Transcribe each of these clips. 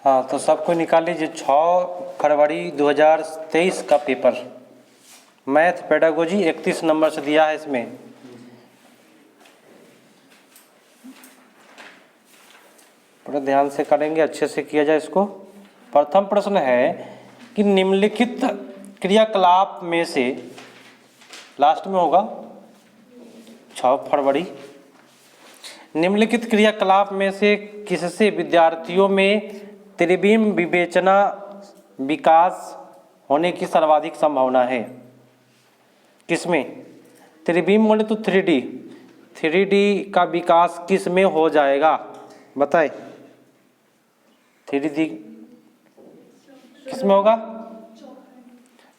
हाँ, तो सबको निकाल लीजिए 6 फरवरी 2023 का पेपर मैथ पेडागोजी 31 नंबर से दिया है। इसमें बड़े ध्यान से करेंगे, अच्छे से किया जाए इसको। प्रथम प्रश्न है कि निम्नलिखित क्रियाकलाप में से, लास्ट में होगा 6 फरवरी, निम्नलिखित क्रियाकलाप में से किससे विद्यार्थियों में त्रिविम विवेचना विकास होने की सर्वाधिक संभावना है? किसमें? त्रिविम बोले तो 3D का विकास किस में हो जाएगा बताए? 3D किस में होगा?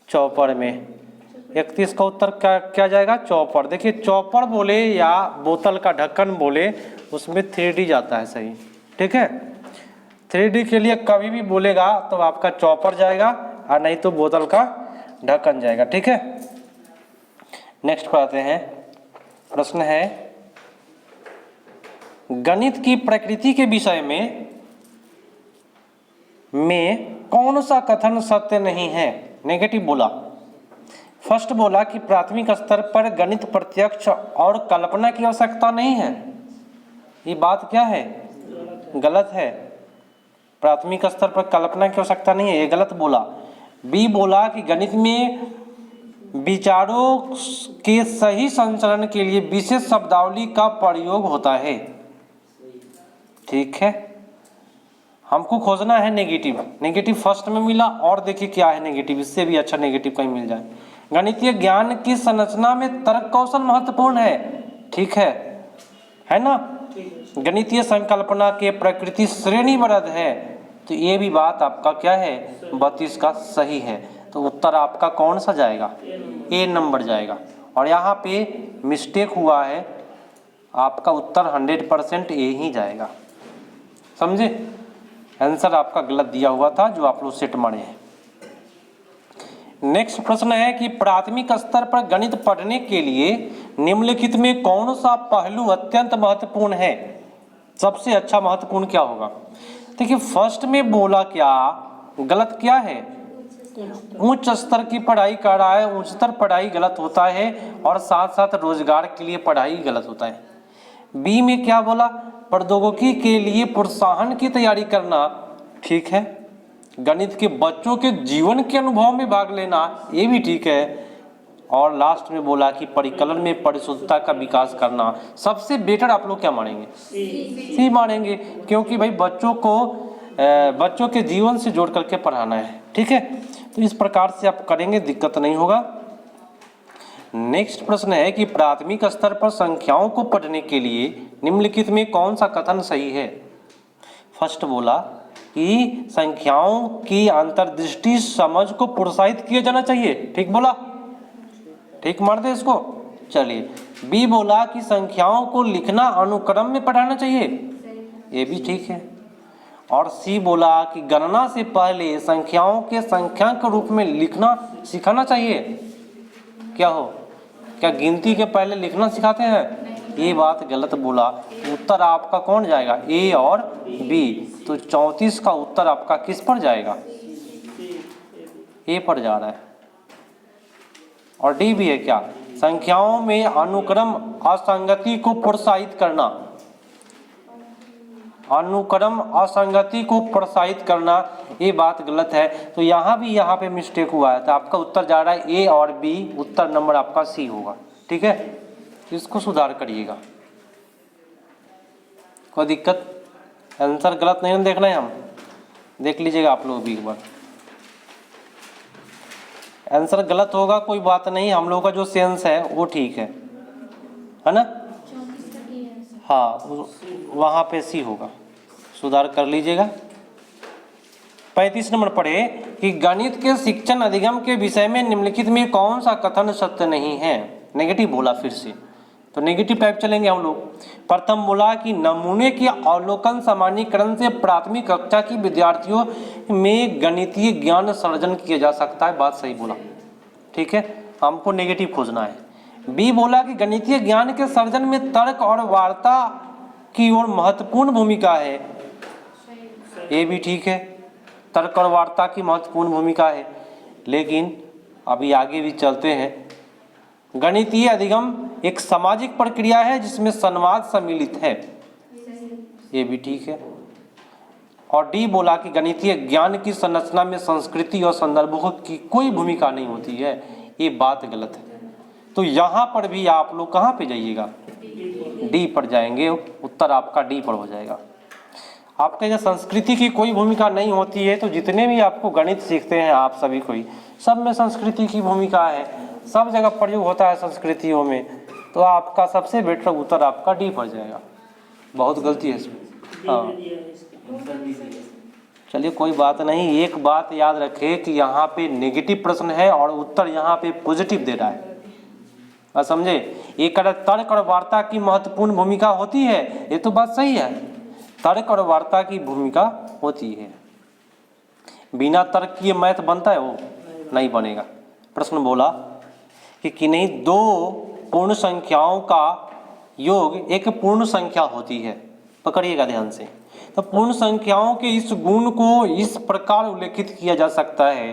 चौपड़ में। 31 का उत्तर क्या जाएगा? चौपड़। देखिए चौपड़ बोले या बोतल का ढक्कन बोले उसमें 3D जाता है, सही, ठीक है। 3D के लिए कभी भी बोलेगा तो आपका चौपड़ जाएगा और नहीं तो बोतल का ढक्कन जाएगा, ठीक है। नेक्स्ट पढ़ते हैं। प्रश्न है गणित की प्रकृति के विषय में कौन सा कथन सत्य नहीं है? नेगेटिव बोला। फर्स्ट बोला कि प्राथमिक स्तर पर गणित प्रत्यक्ष और कल्पना की आवश्यकता नहीं है। ये बात क्या है? गलत है। प्राथमिक स्तर पर कल्पना की आवश्यकता नहीं है, ये गलत बोला। बी बोला कि गणित में विचारों के सही संचरण के लिए विशेष शब्दावली का प्रयोग होता है। ठीक है, हमको खोजना है नेगेटिव। नेगेटिव फर्स्ट में मिला और देखिए क्या है नेगेटिव, इससे भी अच्छा नेगेटिव कहीं मिल जाए। गणितीय ज्ञान की संरचना में तर्क कौशल महत्वपूर्ण है। ठीक है ना। गणितीय संकल्पना के प्रकृति श्रेणीबद्ध है, तो ये भी बात आपका क्या है? 32 का सही है। तो उत्तर आपका कौन सा जाएगा? ए नंबर जाएगा। और यहाँ पे मिस्टेक हुआ है, आपका उत्तर 100% ए ही जाएगा, समझे। आंसर आपका गलत दिया हुआ था जो आप लोग सेट मारे हैं। नेक्स्ट प्रश्न है कि प्राथमिक स्तर पर गणित पढ़ने के लिए निम्नलिखित में कौन सा पहलू अत्यंत महत्वपूर्ण है? सबसे अच्छा महत्वपूर्ण क्या होगा? देखिए फर्स्ट में बोला क्या गलत क्या है? उच्च स्तर की पढ़ाई कर रहा है, उच्चतर पढ़ाई गलत होता है और साथ साथ रोजगार के लिए पढ़ाई गलत होता है। बी में क्या बोला? प्रौद्योगिकी के लिए प्रोत्साहन की तैयारी करना, ठीक है। गणित के बच्चों के जीवन के अनुभव में भाग लेना, ये भी ठीक है। और लास्ट में बोला कि परिकलन में परिशुद्धता का विकास करना। सबसे बेटर आप लोग क्या मानेंगे? सी मानेंगे, क्योंकि भाई बच्चों के जीवन से जोड़ करके पढ़ाना है, ठीक है। तो इस प्रकार से आप करेंगे, दिक्कत नहीं होगा। नेक्स्ट प्रश्न है कि प्राथमिक स्तर पर संख्याओं को पढ़ने के लिए निम्नलिखित में कौन सा कथन सही है? फर्स्ट बोला कि संख्याओं की अंतर्दृष्टि समझ को प्रोत्साहित किया जाना चाहिए, ठीक बोला, ठीक मार दे इसको। चलिए बी बोला कि संख्याओं को लिखना अनुक्रम में पढ़ाना चाहिए, ये भी ठीक है। और सी बोला कि गणना से पहले संख्याओं के संख्यांक रूप में लिखना सिखाना चाहिए। क्या गिनती के पहले लिखना सिखाते हैं? ये बात गलत बोला। उत्तर आपका कौन जाएगा? ए और बी। तो 34 का उत्तर आपका किस पर जाएगा? ए पर जा रहा है। और डी भी है क्या? संख्याओं में अनुक्रम असंगति को प्रोत्साहित करना, अनुक्रम असंगति को प्रोत्साहित करना, ये बात गलत है। तो यहाँ पे मिस्टेक हुआ है, तो आपका उत्तर जा रहा है ए और बी। उत्तर नंबर आपका सी होगा, ठीक है। इसको सुधार करिएगा, कोई दिक्कत? आंसर गलत नहीं ना देखना है, हम देख लीजिएगा आप लोग भी एक बार। आंसर गलत होगा कोई बात नहीं, हम लोगों का जो सेंस है वो ठीक है ना। हाँ, वहाँ पे सी होगा, सुधार कर लीजिएगा। 35 नंबर पढ़े कि गणित के शिक्षण अधिगम के विषय में निम्नलिखित में कौन सा कथन सत्य नहीं है? नेगेटिव बोला फिर से, तो नेगेटिव टाइप चलेंगे हम लोग। प्रथम बोला कि नमूने के अवलोकन सामान्यीकरण से प्राथमिक कक्षा की विद्यार्थियों में गणितीय ज्ञान सर्जन किया जा सकता है, बात सही बोला, ठीक है। हमको नेगेटिव खोजना है। बी बोला कि गणितीय ज्ञान के सर्जन में तर्क और वार्ता की ओर महत्वपूर्ण भूमिका है, ये भी ठीक है। तर्क और वार्ता की महत्वपूर्ण भूमिका है। लेकिन अभी आगे भी चलते हैं। गणितीय अधिगम एक सामाजिक प्रक्रिया है जिसमें संवाद सम्मिलित है, ये भी ठीक है। और डी बोला कि गणितीय ज्ञान की संरचना में संस्कृति और संदर्भों की कोई भूमिका नहीं होती है, ये बात गलत है। तो यहाँ पर भी आप लोग कहाँ पे जाइएगा, डी पर जाएंगे, उत्तर आपका डी पर हो जाएगा। आपके यहाँ संस्कृति की कोई भूमिका नहीं होती है, तो जितने भी आपको गणित सीखते हैं आप सभी कोई, सब में संस्कृति की भूमिका है, सब जगह प्रयोग होता है संस्कृतियों में, तो आपका सबसे बेटर उत्तर आपका डी पर जाएगा। बहुत गलती है इसमें। हाँ चलिए कोई बात नहीं, एक बात याद रखें कि यहाँ पे नेगेटिव प्रश्न है और उत्तर यहाँ पे पॉजिटिव दे रहा है, समझे। एक तर्क और वार्ता की महत्वपूर्ण भूमिका होती है, ये तो बात सही है, तर्क और वार्ता की भूमिका होती है। बिना तर्क किए मैथ बनता है, वो नहीं बनेगा। प्रश्न बोला कि किन्हीं दो पूर्ण संख्याओं का योग एक पूर्ण संख्या होती है, पकड़िएगा ध्यान से। तो पूर्ण संख्याओं के इस गुण को इस प्रकार उल्लेखित किया जा सकता है,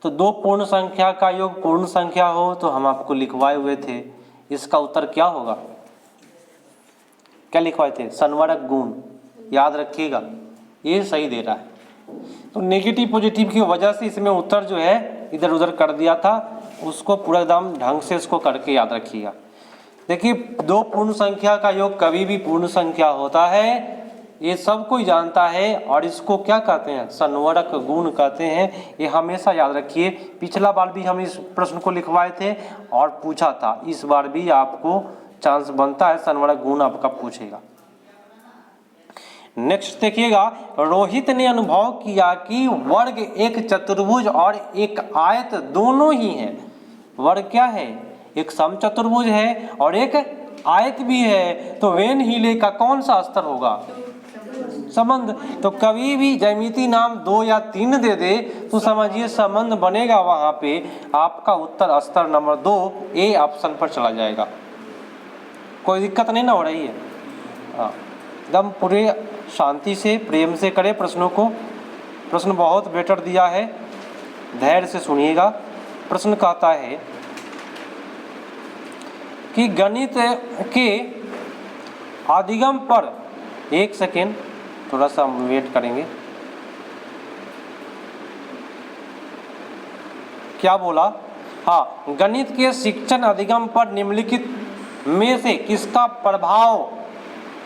तो दो पूर्ण संख्या का योग पूर्ण संख्या हो, तो हम आपको लिखवाए हुए थे, इसका उत्तर क्या होगा, क्या लिखवाए थे, संवरक गुण, याद रखिएगा, ये सही दे रहा है। तो नेगेटिव पॉजिटिव की वजह से इसमें उत्तर जो है इधर उधर कर दिया था, उसको पूरा एकदम ढंग से इसको करके याद रखिएगा। देखिए दो पूर्ण संख्या का योग कभी भी पूर्ण संख्या होता है, ये सब कोई जानता है, और इसको क्या कहते हैं, संवरक गुण कहते हैं, ये हमेशा याद रखिए। पिछला बार भी हम इस प्रश्न को लिखवाए थे और पूछा था, इस बार भी आपको चांस बनता है संवरक गुण आपका पूछेगा। नेक्स्ट देखिएगा, रोहित ने अनुभव किया कि वर्ग एक चतुर्भुज और एक आयत दोनों ही हैं। वर्ग क्या है, एक समचतुर्भुज है और एक आयत भी है, तो वेन हीले का कौन सा स्तर होगा, संबंध। तो कभी भी ज्यामिति नाम 2 या 3 दे दे तो समझिए संबंध बनेगा, वहां पे आपका उत्तर स्तर नंबर 2 ए ऑप्शन पर चला जाएगा। कोई दिक्कत नहीं ना हो रही है, हाँ एकदम पूरे शांति से प्रेम से करें प्रश्नों को। प्रश्न बहुत बेटर दिया है, धैर्य से सुनिएगा। प्रश्न कहता है कि गणित के अधिगम पर, एक सेकेंड थोड़ा सा हम वेट करेंगे, क्या बोला, हाँ, गणित के शिक्षण अधिगम पर निम्नलिखित में से किसका प्रभाव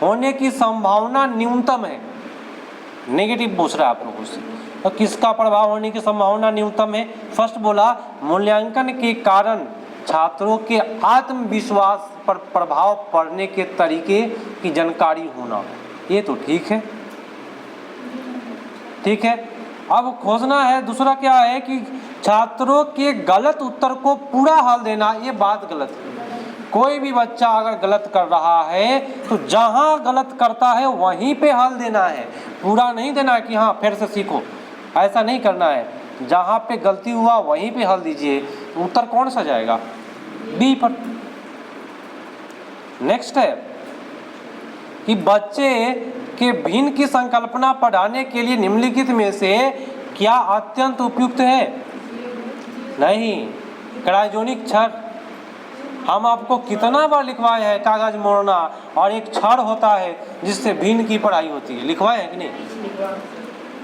होने की संभावना न्यूनतम है। नेगेटिव पूछ रहा है आप लोगों से, तो किसका प्रभाव होने की संभावना न्यूनतम है। फर्स्ट बोला मूल्यांकन के कारण छात्रों के आत्मविश्वास पर प्रभाव पड़ने के तरीके की जानकारी होना, ये तो ठीक है, ठीक है। अब खोजना है दूसरा क्या है कि छात्रों के गलत उत्तर को पूरा हल देना, ये बात गलत है। कोई भी बच्चा अगर गलत कर रहा है तो जहां गलत करता है वहीं पे हल देना है, पूरा नहीं देना कि हाँ फिर से सीखो, ऐसा नहीं करना है। जहां पे गलती हुआ वहीं पे हल दीजिए। तो उत्तर कौन सा जाएगा, बी पर। नेक्स्ट है कि बच्चे के भिन्न की संकल्पना पढ़ाने के लिए निम्नलिखित में से क्या अत्यंत उपयुक्त है। नहीं, क्रायोजेनिक क्षण हम आपको कितना बार लिखवाए हैं, कागज मोड़ना, और एक क्षण होता है जिससे भिन्न की पढ़ाई होती है, लिखवाए हैं कि नहीं।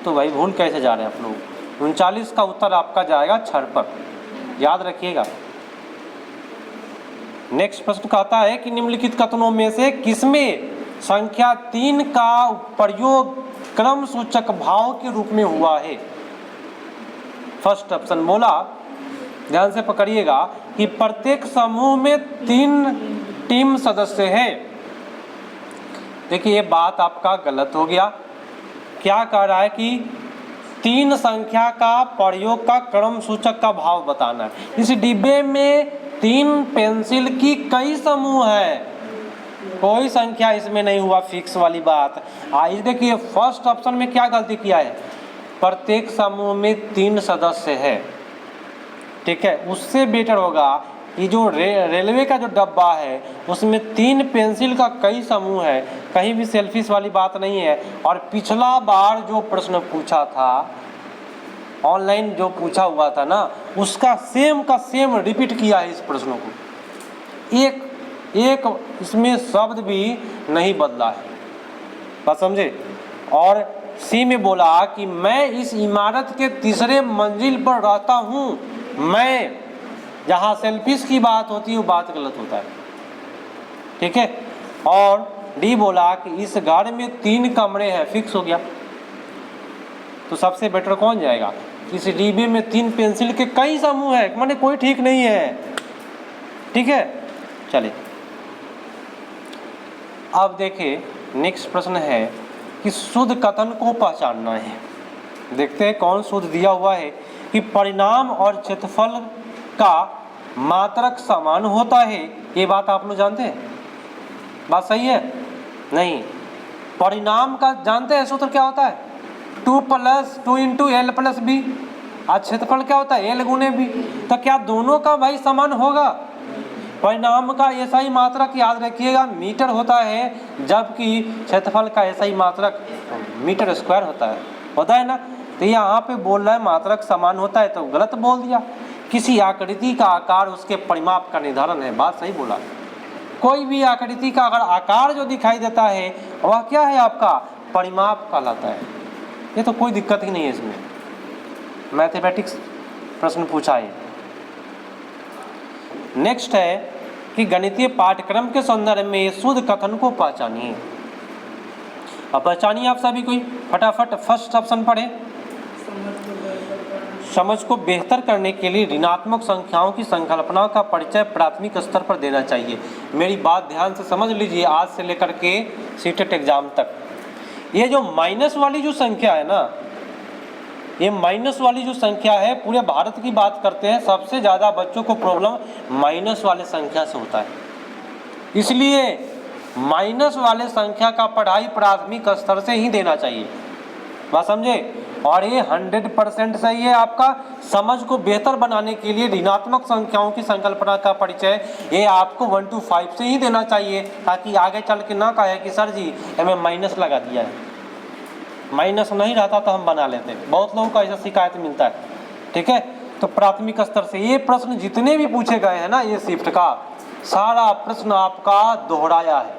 तो भाई भूल कैसे जा रहे हैं आप लोग। 39 का उत्तर आपका जाएगा क्षण पर, याद रखिएगा। नेक्स्ट प्रश्न कहता है कि निम्नलिखित कथनों में से किसमें संख्या 3 का प्रयोग क्रम सूचक भाव के रूप में हुआ है। फर्स्ट ऑप्शन बोला, ध्यान से पकड़िएगा, कि प्रत्येक समूह में 3 टीम सदस्य हैं। देखिए ये बात आपका गलत हो गया। क्या कह रहा है कि 3 संख्या का प्रयोग का क्रम सूचक का भाव बताना है। इस डिब्बे में 3 पेंसिल की कई समूह है, कोई संख्या इसमें नहीं हुआ फिक्स वाली बात। आइए देखिए फर्स्ट ऑप्शन में क्या गलती किया है, प्रत्येक समूह में 3 सदस्य है, ठीक है। उससे बेटर होगा कि जो रेलवे का जो डब्बा है उसमें 3 पेंसिल का कई समूह है, कहीं भी सेल्फिश वाली बात नहीं है। और पिछला बार जो प्रश्न पूछा था ऑनलाइन जो पूछा हुआ था ना, उसका सेम का सेम रिपीट किया है इस प्रश्नों को, एक इसमें शब्द भी नहीं बदला है, बात समझे। और सी में बोला कि मैं इस इमारत के तीसरे मंजिल पर रहता हूँ, मैं, जहाँ सेल्फिश की बात होती है वो बात गलत होता है, ठीक है। और डी बोला कि इस घर में 3 कमरे हैं, फिक्स हो गया। तो सबसे बेटर कौन जाएगा, इस डिब्बे में 3 पेंसिल के कई समूह हैं, माने कोई ठीक नहीं है, ठीक है। चलिए अब देखिए नेक्स्ट प्रश्न है कि शुद्ध कथन को पहचानना है। देखते हैं कौन शुद्ध दिया हुआ है कि परिणाम और क्षेत्रफल का मात्रक समान होता है, ये बात आप लोग जानते हैं, बात सही है? नहीं, परिणाम का जानते हैं सूत्र क्या होता है, 2 + 2 × L + B, और क्षेत्रफल क्या होता है, L × B। तो क्या दोनों का भाई समान होगा? परिणाम का ऐसा ही मात्रक याद रखिएगा मीटर होता है, जबकि क्षेत्रफल का ऐसा ही मात्रक मीटर स्क्वायर होता है ना। तो यहाँ पे बोल रहा है मात्रक समान होता है, तो गलत बोल दिया। किसी आकृति का आकार उसके परिमाप का निर्धारण है, बात सही बोला। कोई भी आकृति का अगर आकार जो दिखाई देता है वह क्या है, आपका परिमाप कहलाता है। ये तो कोई दिक्कत ही नहीं है इसमें, मैथमेटिक्स प्रश्न पूछा है। नेक्स्ट है कि गणितीय पाठ्यक्रम के संदर्भ में शुद्ध कथन को पहचानिए। अब पहचानिए आप सभी कोई फटाफट। फर्स्ट ऑप्शन पढ़े, समझ को बेहतर करने के लिए ऋणात्मक संख्याओं की संकल्पना का परिचय प्राथमिक स्तर पर देना चाहिए। मेरी बात ध्यान से समझ लीजिए, आज से लेकर के सीटेट एग्जाम तक ये जो माइनस वाली जो संख्या है ना, ये माइनस वाली जो संख्या है, पूरे भारत की बात करते हैं, सबसे ज़्यादा बच्चों को प्रॉब्लम माइनस वाले संख्या से होता है। इसलिए माइनस वाले संख्या का पढ़ाई प्राथमिक स्तर से ही देना चाहिए, बात समझे। और ये 100% सही है। आपका समझ को बेहतर बनाने के लिए ऋणात्मक संख्याओं की संकल्पना का परिचय ये आपको 1 to 5 से ही देना चाहिए, ताकि आगे चल के ना कहे कि सर जी हमें माइनस लगा दिया है। माइनस नहीं रहता तो हम बना लेते, बहुत लोगों को ऐसा शिकायत मिलता है, ठीक है। तो प्राथमिक स्तर से ये प्रश्न जितने भी पूछे गए हैं ना, ये शिफ्ट का सारा प्रश्न आपका दोहराया है,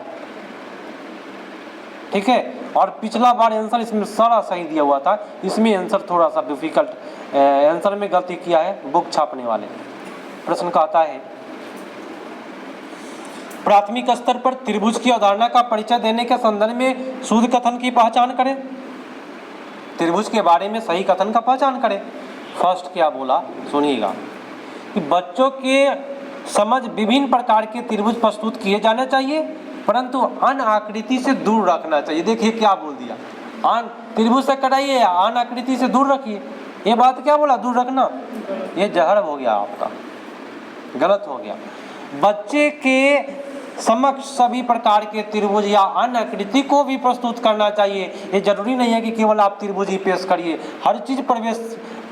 ठीक है। और पिछला बार आंसर इसमें सारा सही दिया हुआ था, इसमें आंसर थोड़ा सा डिफिकल्ट, आंसर में गलती किया है बुक छापने वाले। प्रश्न कहता है प्राथमिक स्तर पर त्रिभुज की अवधारणा का परिचय देने के संदर्भ में शुद्ध कथन की पहचान करें। त्रिभुज के बारे में सही कथन का पहचान करें। फर्स्ट क्या बोला सुनिएगा कि बच्चों के समझ विभिन्न प्रकार के त्रिभुज प्रस्तुत किए जाने चाहिए, परंतु अन आकृति से दूर रखना चाहिए। देखिए क्या बोल दिया, अन त्रिभुज से कराइए, अन आकृति से दूर रखिए। ये बात क्या बोला, दूर रखना, ये जहर हो गया आपका, गलत हो गया। बच्चे के समक्ष सभी प्रकार के त्रिभुज या अन्य आकृति को भी प्रस्तुत करना चाहिए। ये जरूरी नहीं है कि केवल आप त्रिभुज ही पेश करिए, हर चीज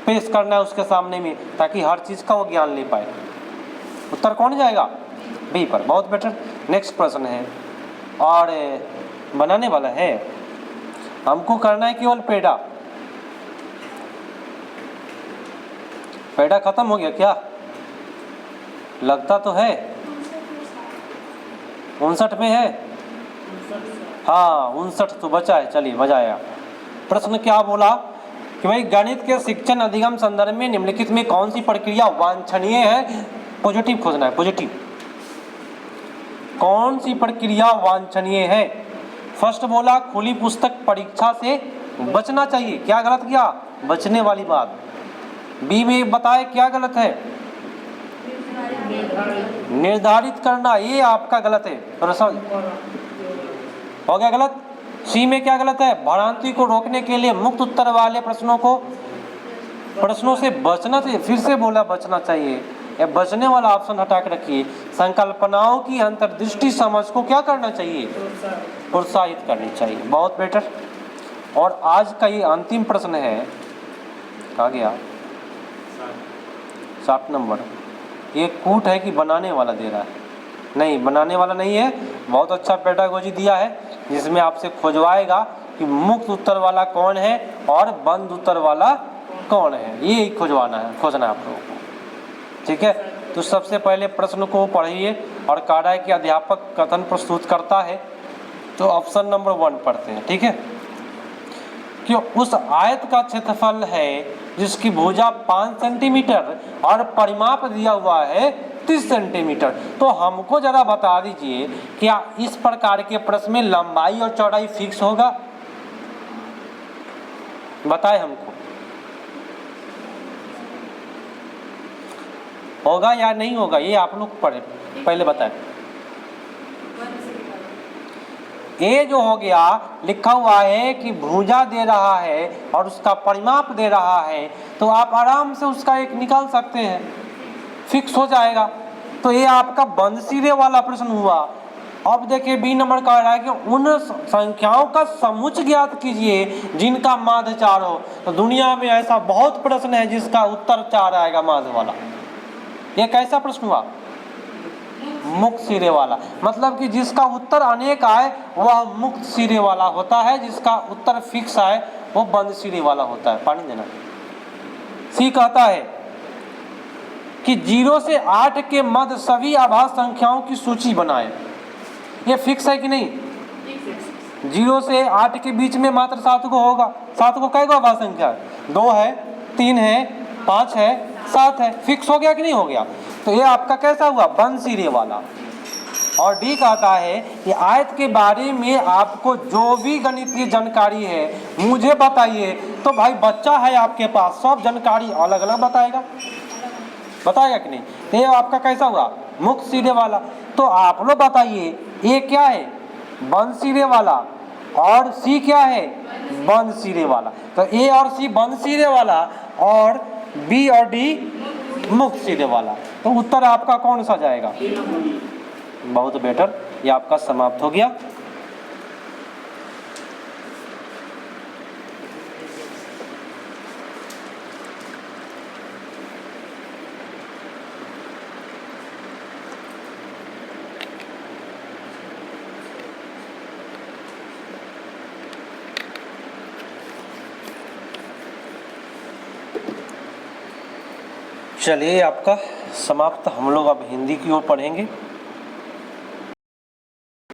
पेश करना है उसके सामने में, ताकि हर चीज का वो ज्ञान ले पाए। उत्तर कौन जाएगा, बी पर, बहुत बेटर। नेक्स्ट प्रश्न है और बनाने वाला है, हमको करना है केवल पेड़ा। पेड़ा खत्म हो गया क्या, लगता तो है 59 में है, हाँ 59 तो बचा है, चलिए बजाया। प्रश्न क्या बोला कि भाई गणित के शिक्षण अधिगम संदर्भ में निम्नलिखित में कौन सी प्रक्रिया वांछनीय है, पॉजिटिव खोजना है, पॉजिटिव। कौन सी प्रक्रिया वांछनीय है? फर्स्ट बोला खुली पुस्तक परीक्षा से बचना चाहिए, क्या गलत किया, बचने वाली बात। बी में बताए क्या गलत है, निर्धारित करना, ये आपका गलत है, हो गया गलत। सी में क्या गलत है, भ्रांति को रोकने के लिए मुक्त उत्तर वाले प्रश्नों से बचना चाहिए। फिर से बोला बचना चाहिए, ये बचने वाला ऑप्शन हटा के रखिए। संकल्पनाओं की अंतर्दृष्टि समझ को क्या करना चाहिए, प्रोत्साहित करनी चाहिए, बहुत बेटर। और आज का ये अंतिम प्रश्न है, कहा गया 60 नंबर। ये कूट है कि बनाने वाला दे रहा है, नहीं बनाने वाला नहीं है, बहुत अच्छा पेडागोजी दिया है, जिसमें आपसे खोजवाएगा कि मुक्त उत्तर वाला कौन है और बंद उत्तर वाला कौन है, ये खोजना है आप लोगों को। ठीक है, तो सबसे पहले प्रश्न को पढ़िए और कह रहा है कि अध्यापक कथन प्रस्तुत करता है, तो ऑप्शन नंबर 1 पढ़ते हैं। ठीक है, कि उस आयत का क्षेत्रफल है जिसकी भुजा 5 सेंटीमीटर और परिमाप दिया हुआ है 30 सेंटीमीटर। तो हमको जरा बता दीजिए क्या इस प्रकार के प्रश्न में लंबाई और चौड़ाई फिक्स होगा? बताए हमको, होगा या नहीं होगा, ये आप लोग पहले बताएं। ये जो हो गया लिखा हुआ है कि भुजा दे रहा है और उसका परिमाप दे रहा है, तो आप आराम से उसका एक निकाल सकते हैं, फिक्स हो जाएगा। तो ये आपका बंद सिरे वाला प्रश्न हुआ। अब देखिए बी नंबर कह रहा है कि उन संख्याओं का समुच्च ज्ञात कीजिए जिनका माध्य 4 हो। तो दुनिया में ऐसा बहुत प्रश्न है जिसका उत्तर 4 आएगा माध्य वाला। ये कैसा प्रश्न हुआ? मुक्त सिरे वाला, मतलब कि जिसका उत्तर अनेक आए वह मुक्त सिरे वाला होता है, जिसका उत्तर फिक्स आए वो बंद सिरे वाला होता है। पानी देना। सी कहता है कि 0 से 8 के मध्य सभी आभास संख्याओं की सूची बनाएं। ये फिक्स है कि नहीं? 0 से 8 के बीच में मात्र 7 को होगा। 7 को कै गो आभास संख्या है? 2 है, 3 है, 5 है, 7 है। फिक्स हो गया कि नहीं हो गया? तो ये आपका कैसा हुआ? बंद सिरे वाला। और डी कहता है कि आयत के बारे में आपको जो भी गणितीय जानकारी है मुझे बताइए। तो भाई बच्चा है आपके पास, सब जानकारी अलग अलग बताएगा कि नहीं? तो ये आपका कैसा हुआ? मुक्त सिरे वाला। तो आप लोग बताइए ये क्या है? बंद सिरे वाला, और सी क्या है? बंद सिरे वाला। तो ए और सी बंद सिरे वाला और बी और डी मुक्त सिरे वाला। तो उत्तर आपका कौन सा जाएगा? बहुत बेटर, ये आपका समाप्त हो गया। चलिए आपका समाप्त। हम लोग अब हिंदी की ओर पढ़ेंगे।